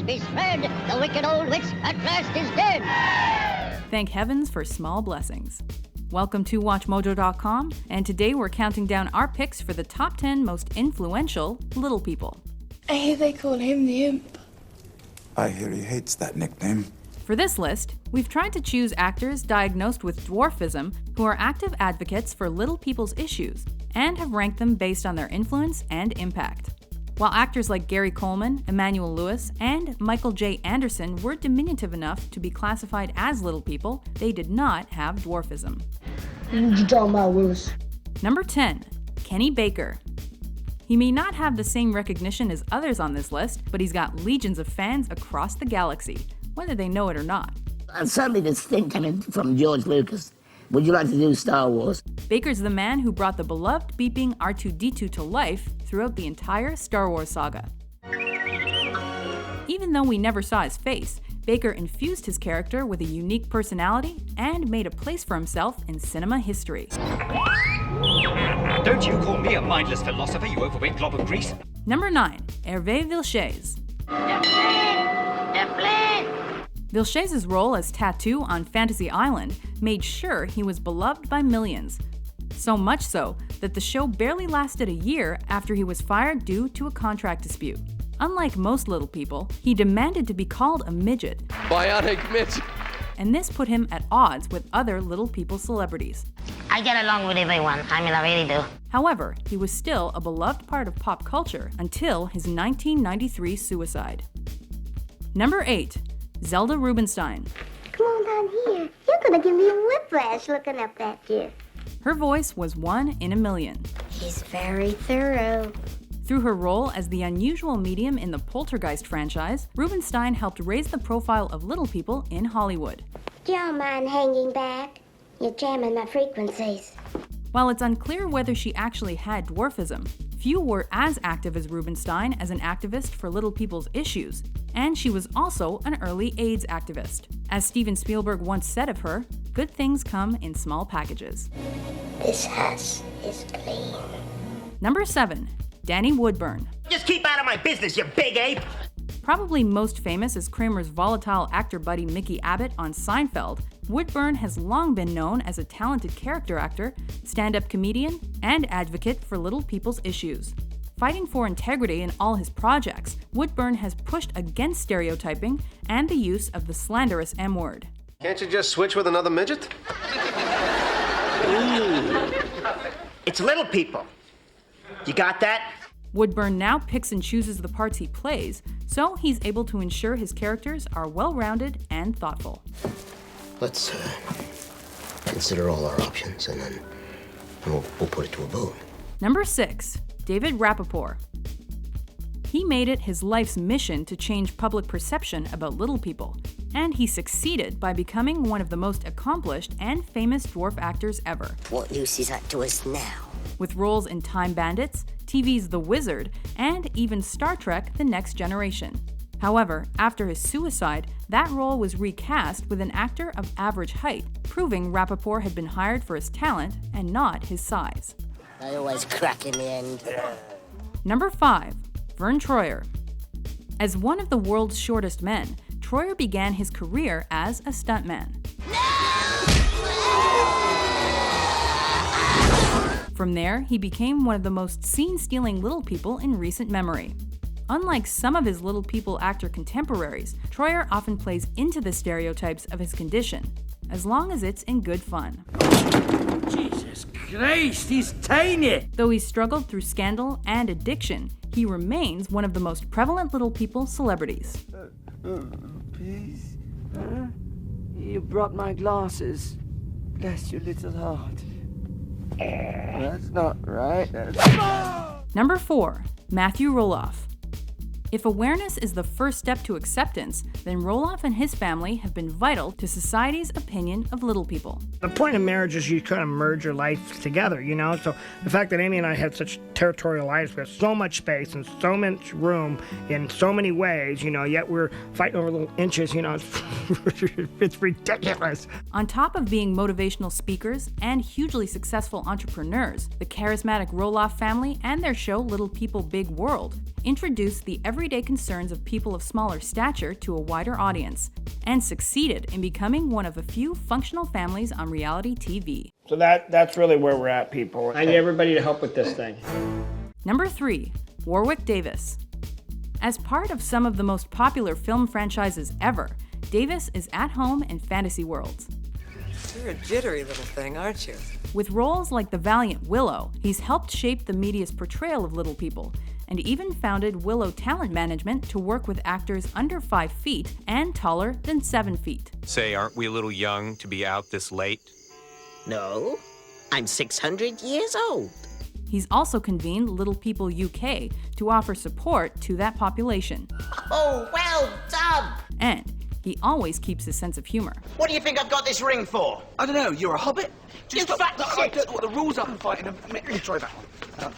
be spread. The wicked old witch at last is dead. Thank heavens for small blessings. Welcome to WatchMojo.com, and today we're counting down our picks for the top 10 most influential little people. I hear they call him the Imp. I hear he hates that nickname. For this list, we've tried to choose actors diagnosed with dwarfism who are active advocates for little people's issues and have ranked them based on their influence and impact. While actors like Gary Coleman, Emmanuel Lewis, and Michael J. Anderson were diminutive enough to be classified as little people, they did not have dwarfism. What you talking about, Willis? Number 10. Kenny Baker. He may not have the same recognition as others on this list, but he's got legions of fans across the galaxy, whether they know it or not. Suddenly this thing coming from George Lucas. Would you like to do Star Wars? Baker's the man who brought the beloved beeping R2-D2 to life throughout the entire Star Wars saga. Even though we never saw his face, Baker infused his character with a unique personality and made a place for himself in cinema history. Don't you call me a mindless philosopher, you overweight glob of grease. Number 9. Hervé Villechaize. Villechaiz's role as Tattoo on Fantasy Island made sure he was beloved by millions. So much so that the show barely lasted a year after he was fired due to a contract dispute. Unlike most little people, he demanded to be called a midget. Bionic midget. And this put him at odds with other little people celebrities. I get along with everyone. I mean, I really do. However, he was still a beloved part of pop culture until his 1993 suicide. Number 8. Zelda Rubinstein. Come on down here. You're gonna give me a whiplash looking up at you. Her voice was one in a million. He's very thorough. Through her role as the unusual medium in the Poltergeist franchise, Rubinstein helped raise the profile of little people in Hollywood. Do y'all mind hanging back? You're jamming my frequencies. While it's unclear whether she actually had dwarfism, few were as active as Rubinstein as an activist for little people's issues, and she was also an early AIDS activist. As Steven Spielberg once said of her, good things come in small packages. This house is clean. Number 7. Danny Woodburn. Just keep out of my business, you big ape! Probably most famous as Kramer's volatile actor buddy Mickey Abbott on Seinfeld, Woodburn has long been known as a talented character actor, stand-up comedian, and advocate for little people's issues. Fighting for integrity in all his projects, Woodburn has pushed against stereotyping and the use of the slanderous M-word. Can't you just switch with another midget? It's little people. You got that? Woodburn now picks and chooses the parts he plays, so he's able to ensure his characters are well-rounded and thoughtful. Let's consider all our options, and then we'll put it to a vote. Number 6. David Rappaport. He made it his life's mission to change public perception about little people, and he succeeded by becoming one of the most accomplished and famous dwarf actors ever. What use is that to us now? With roles in Time Bandits, TV's The Wizard, and even Star Trek: The Next Generation. However, after his suicide, that role was recast with an actor of average height, proving Rappaport had been hired for his talent and not his size. I always crack in the end. Number 5. Verne Troyer. As one of the world's shortest men, Troyer began his career as a stuntman. From there, he became one of the most scene-stealing little people in recent memory. Unlike some of his little people actor contemporaries, Troyer often plays into the stereotypes of his condition, as long as it's in good fun. Jesus Christ, he's tiny! Though he struggled through scandal and addiction, he remains one of the most prevalent little people celebrities. Please? You brought my glasses. Bless your little heart. That's not right. Number 4. Matthew Roloff. If awareness is the first step to acceptance, then Roloff and his family have been vital to society's opinion of little people. The point of marriage is you kind of merge your life together, you know? So the fact that Amy and I have such territorial lives, we have so much space and so much room in so many ways, you know, yet we're fighting over little inches, you know, it's ridiculous. On top of being motivational speakers and hugely successful entrepreneurs, the charismatic Roloff family and their show Little People Big World introduced the everyday everyday concerns of people of smaller stature to a wider audience, and succeeded in becoming one of a few functional families on reality TV. So that's really where we're at, people. I need everybody to help with this thing. Number 3, Warwick Davis. As part of some of the most popular film franchises ever, Davis is at home in fantasy worlds. You're a jittery little thing, aren't you? With roles like the valiant Willow, he's helped shape the media's portrayal of little people, and even founded Willow Talent Management to work with actors under 5 feet and taller than 7 feet. Say, aren't we a little young to be out this late? No, I'm 600 years old. He's also convened Little People UK to offer support to that population. Oh, well done! And he always keeps his sense of humor. What do you think I've got this ring for? I don't know, you're a hobbit? You fat I shit! don't know what the rules are for fighting a... Let me try that one.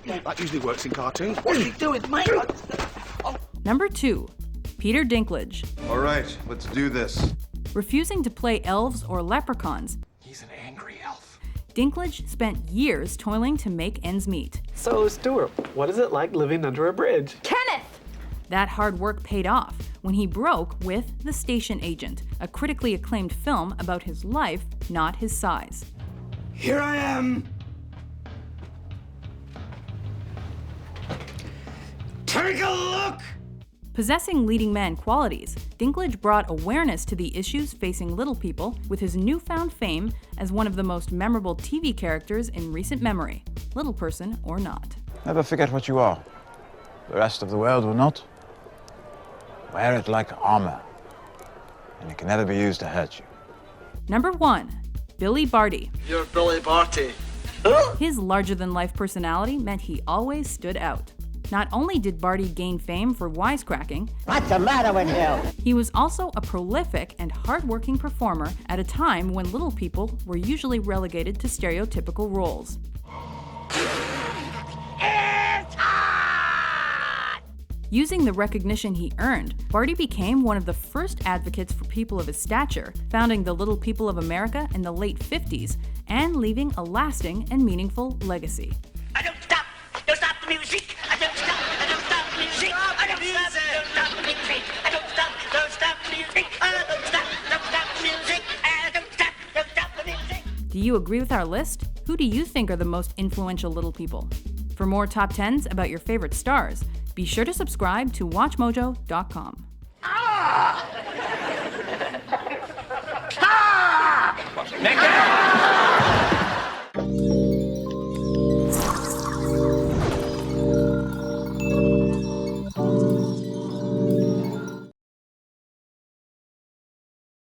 That usually works in cartoons. What are you doing, mate? Number 2, Peter Dinklage. All right, let's do this. Refusing to play elves or leprechauns, He's an angry elf. Dinklage spent years toiling to make ends meet. So, Stuart, what is it like living under a bridge? Kenneth! That hard work paid off when he broke with The Station Agent, a critically acclaimed film about his life, not his size. Here I am. Take a look! Possessing leading man qualities, Dinklage brought awareness to the issues facing little people with his newfound fame as one of the most memorable TV characters in recent memory, little person or not. Never forget what you are. The rest of the world will not. Wear it like armor, and it can never be used to hurt you. Number 1, Billy Barty. You're Billy Barty. His larger-than-life personality meant he always stood out. Not only did Barty gain fame for wisecracking, What's the matter with you? he was also a prolific and hard-working performer at a time when little people were usually relegated to stereotypical roles. Using the recognition he earned, Barty became one of the first advocates for people of his stature, founding the Little People of America in the late 50s, and leaving a lasting and meaningful legacy. I don't stop! Don't stop the music! I don't stop! I don't stop the music! I don't stop! Don't stop the music! I don't stop! Don't stop the music! I don't stop! Don't stop the music! I don't stop! Don't stop the music! Do you agree with our list? Who do you think are the most influential little people? For more top 10s about your favorite stars, be sure to subscribe to WatchMojo.com. Ah! Ah!